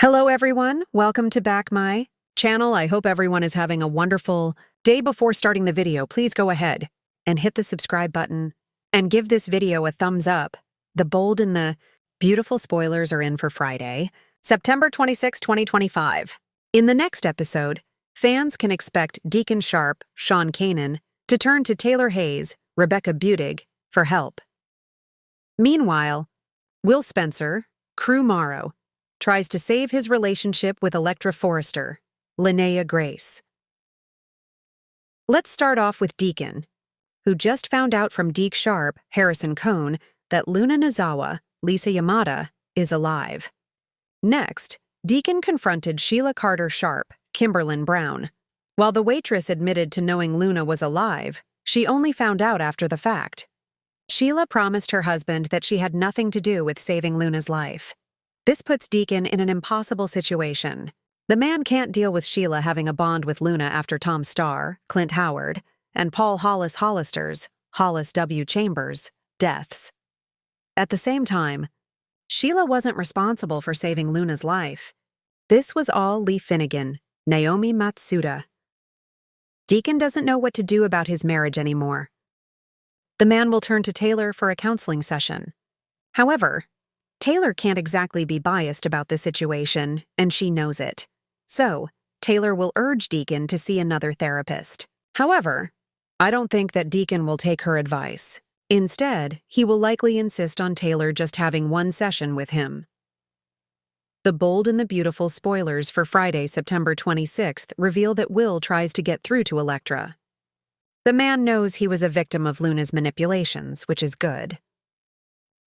Hello everyone, welcome to back my channel. I hope everyone is having a wonderful day. Before starting the video, please go ahead and hit the subscribe button and give this video a thumbs up. The bold and the beautiful spoilers are in for Friday, September 26, 2025. In the next episode, fans can expect Deacon Sharp, Sean Kanan, to turn to Taylor Hayes, Rebecca Budig, for help. Meanwhile, Will Spencer, Crew Morrow, tries to save his relationship with Electra Forrester, Linnea Grace. Let's start off with Deacon, who just found out from Deke Sharp, Harrison Cohn, that Luna Nozawa, Lisa Yamada, is alive. Next, Deacon confronted Sheila Carter Sharp, Kimberlyn Brown. While the waitress admitted to knowing Luna was alive, she only found out after the fact. Sheila promised her husband that she had nothing to do with saving Luna's life. This puts Deacon in an impossible situation. The man can't deal with Sheila having a bond with Luna after Tom Starr, Clint Howard, and Paul Hollis Hollister's, Hollis W. Chambers, deaths. At the same time, Sheila wasn't responsible for saving Luna's life. This was all Lee Finnegan, Naomi Matsuda. Deacon doesn't know what to do about his marriage anymore. The man will turn to Taylor for a counseling session. However, Taylor can't exactly be biased about the situation, and she knows it. So, Taylor will urge Deacon to see another therapist. However, I don't think that Deacon will take her advice. Instead, he will likely insist on Taylor just having one session with him. The bold and the beautiful spoilers for Friday, September 26th reveal that Will tries to get through to Electra. The man knows he was a victim of Luna's manipulations, which is good.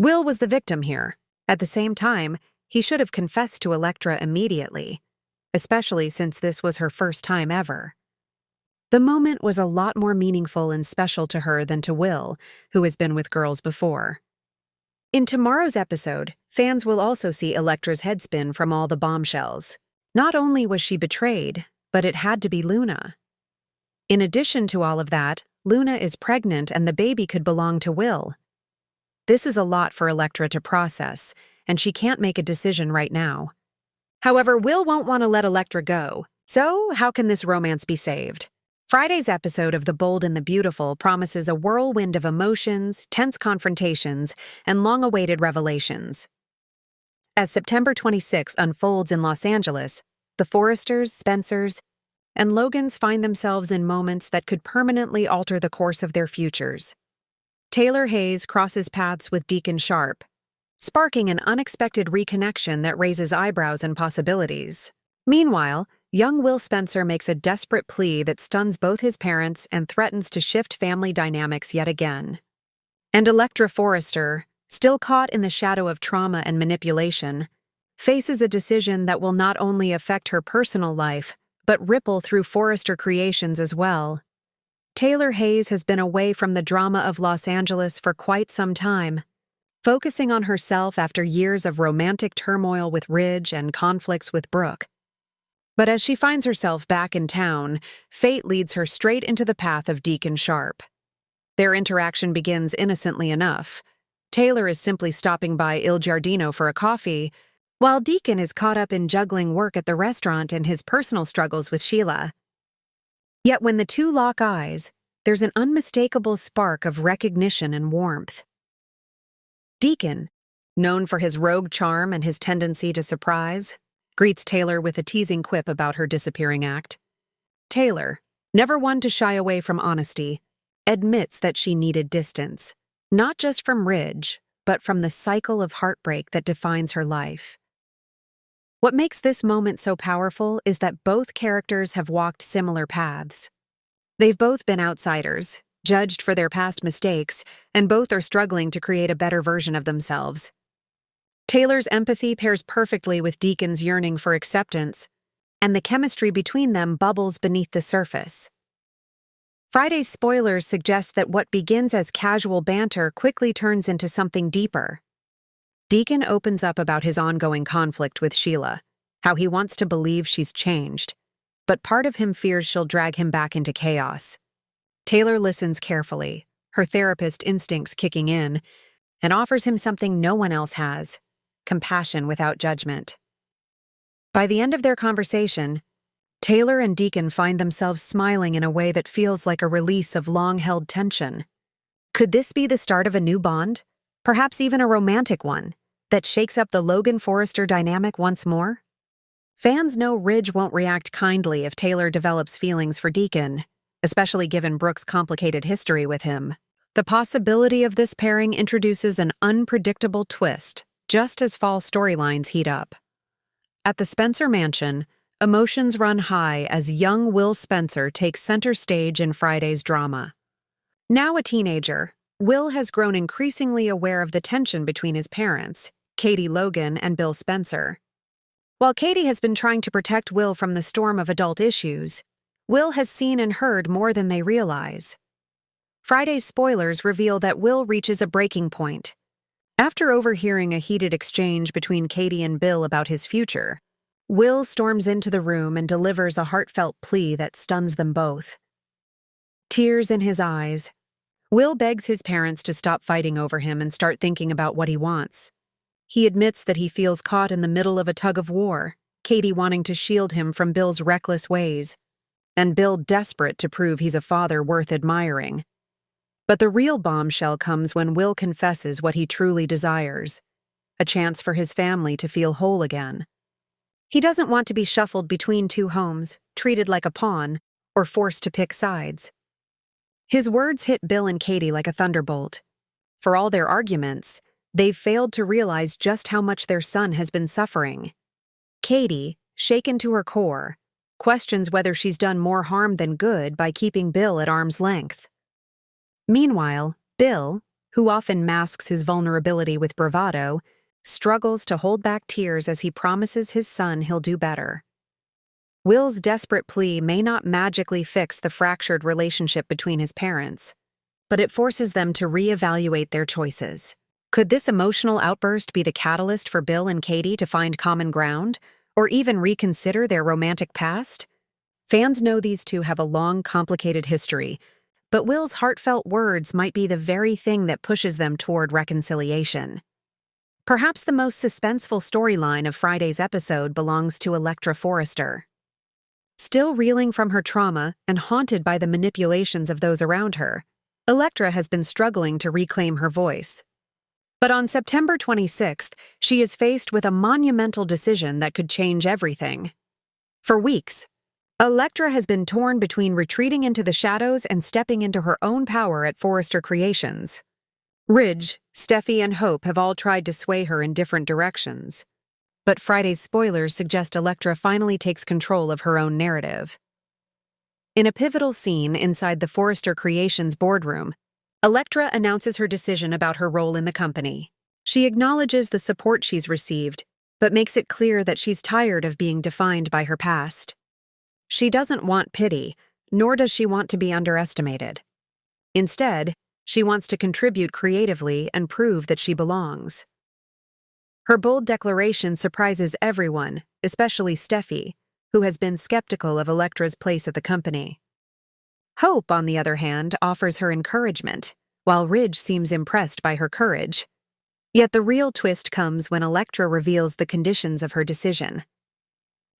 Will was the victim here. At the same time, he should have confessed to Electra immediately, especially since this was her first time ever. The moment was a lot more meaningful and special to her than to Will, who has been with girls before. In tomorrow's episode, fans will also see Electra's headspin from all the bombshells. Not only was she betrayed, but it had to be Luna. In addition to all of that, Luna is pregnant and the baby could belong to Will. This is a lot for Electra to process, and she can't make a decision right now. However, Will won't want to let Electra go, so how can this romance be saved? Friday's episode of The Bold and the Beautiful promises a whirlwind of emotions, tense confrontations, and long-awaited revelations. As September 26 unfolds in Los Angeles, the Forresters, Spencers, and Logans find themselves in moments that could permanently alter the course of their futures. Taylor Hayes crosses paths with Deacon Sharp, sparking an unexpected reconnection that raises eyebrows and possibilities. Meanwhile, young Will Spencer makes a desperate plea that stuns both his parents and threatens to shift family dynamics yet again. And Electra Forrester, still caught in the shadow of trauma and manipulation, faces a decision that will not only affect her personal life, but ripple through Forrester Creations as well. Taylor Hayes has been away from the drama of Los Angeles for quite some time, focusing on herself after years of romantic turmoil with Ridge and conflicts with Brooke. But as she finds herself back in town, fate leads her straight into the path of Deacon Sharp. Their interaction begins innocently enough. Taylor is simply stopping by Il Giardino for a coffee, while Deacon is caught up in juggling work at the restaurant and his personal struggles with Sheila. Yet when the two lock eyes, there's an unmistakable spark of recognition and warmth. Deacon, known for his rogue charm and his tendency to surprise, greets Taylor with a teasing quip about her disappearing act. Taylor, never one to shy away from honesty, admits that she needed distance, not just from Ridge, but from the cycle of heartbreak that defines her life. What makes this moment so powerful is that both characters have walked similar paths. They've both been outsiders, judged for their past mistakes, and both are struggling to create a better version of themselves. Taylor's empathy pairs perfectly with Deacon's yearning for acceptance, and the chemistry between them bubbles beneath the surface. Friday's spoilers suggest that what begins as casual banter quickly turns into something deeper. Deacon opens up about his ongoing conflict with Sheila, how he wants to believe she's changed, but part of him fears she'll drag him back into chaos. Taylor listens carefully, her therapist instincts kicking in, and offers him something no one else has: compassion without judgment. By the end of their conversation, Taylor and Deacon find themselves smiling in a way that feels like a release of long-held tension. Could this be the start of a new bond? Perhaps even a romantic one that shakes up the Logan-Forrester dynamic once more? Fans know Ridge won't react kindly if Taylor develops feelings for Deacon, especially given Brooke's complicated history with him. The possibility of this pairing introduces an unpredictable twist, just as fall storylines heat up. At the Spencer mansion, emotions run high as young Will Spencer takes center stage in Friday's drama. Now a teenager, Will has grown increasingly aware of the tension between his parents, Katie Logan and Bill Spencer. While Katie has been trying to protect Will from the storm of adult issues, Will has seen and heard more than they realize. Friday's spoilers reveal that Will reaches a breaking point. After overhearing a heated exchange between Katie and Bill about his future, Will storms into the room and delivers a heartfelt plea that stuns them both. Tears in his eyes, Will begs his parents to stop fighting over him and start thinking about what he wants. He admits that he feels caught in the middle of a tug-of-war, Katie wanting to shield him from Bill's reckless ways, and Bill desperate to prove he's a father worth admiring. But the real bombshell comes when Will confesses what he truly desires, a chance for his family to feel whole again. He doesn't want to be shuffled between two homes, treated like a pawn, or forced to pick sides. His words hit Bill and Katie like a thunderbolt. For all their arguments, they've failed to realize just how much their son has been suffering. Katie, shaken to her core, questions whether she's done more harm than good by keeping Bill at arm's length. Meanwhile, Bill, who often masks his vulnerability with bravado, struggles to hold back tears as he promises his son he'll do better. Will's desperate plea may not magically fix the fractured relationship between his parents, but it forces them to reevaluate their choices. Could this emotional outburst be the catalyst for Bill and Katie to find common ground, or even reconsider their romantic past? Fans know these two have a long, complicated history, but Will's heartfelt words might be the very thing that pushes them toward reconciliation. Perhaps the most suspenseful storyline of Friday's episode belongs to Electra Forrester. Still reeling from her trauma and haunted by the manipulations of those around her, Electra has been struggling to reclaim her voice. But on September 26th, she is faced with a monumental decision that could change everything. For weeks, Electra has been torn between retreating into the shadows and stepping into her own power at Forrester Creations. Ridge, Steffi, and Hope have all tried to sway her in different directions. But Friday's spoilers suggest Electra finally takes control of her own narrative. In a pivotal scene inside the Forrester Creations boardroom, Electra announces her decision about her role in the company. She acknowledges the support she's received, but makes it clear that she's tired of being defined by her past. She doesn't want pity, nor does she want to be underestimated. Instead, she wants to contribute creatively and prove that she belongs. Her bold declaration surprises everyone, especially Steffi, who has been skeptical of Electra's place at the company. Hope, on the other hand, offers her encouragement, while Ridge seems impressed by her courage. Yet the real twist comes when Electra reveals the conditions of her decision.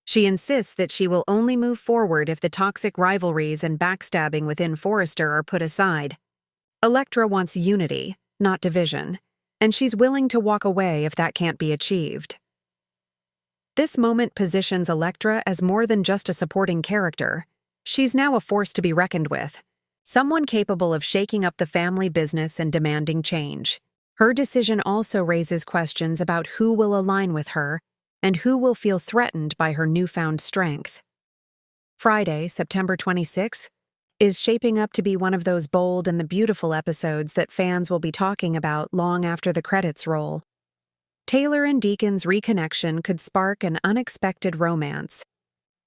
She insists that she will only move forward if the toxic rivalries and backstabbing within Forrester are put aside. Electra wants unity, not division, and she's willing to walk away if that can't be achieved. This moment positions Electra as more than just a supporting character. She's now a force to be reckoned with, someone capable of shaking up the family business and demanding change. Her decision also raises questions about who will align with her and who will feel threatened by her newfound strength. Friday, September 26th, is shaping up to be one of those bold and the beautiful episodes that fans will be talking about long after the credits roll. Taylor and Deacon's reconnection could spark an unexpected romance,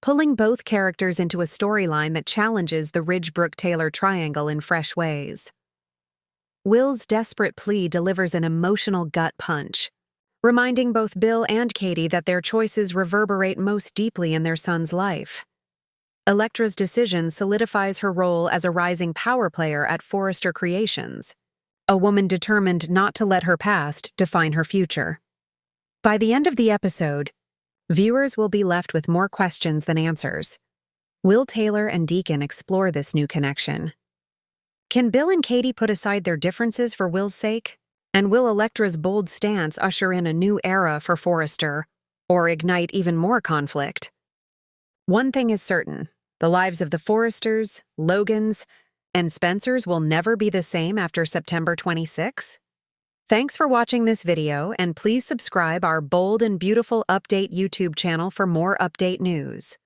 pulling both characters into a storyline that challenges the Ridge-Brooke-Taylor triangle in fresh ways. Will's desperate plea delivers an emotional gut punch, reminding both Bill and Katie that their choices reverberate most deeply in their son's life. Electra's decision solidifies her role as a rising power player at Forrester Creations, a woman determined not to let her past define her future. By the end of the episode, Viewers will be left with more questions than answers. Will Taylor and Deacon explore this new connection? Can Bill and Katie put aside their differences for Will's sake? And will Electra's bold stance usher in a new era for Forrester, or ignite even more conflict? One thing is certain: the lives of the Forresters, Logans, and Spencers will never be the same after September 26? Thanks for watching this video, and please subscribe our Bold and Beautiful Update YouTube channel for more update news.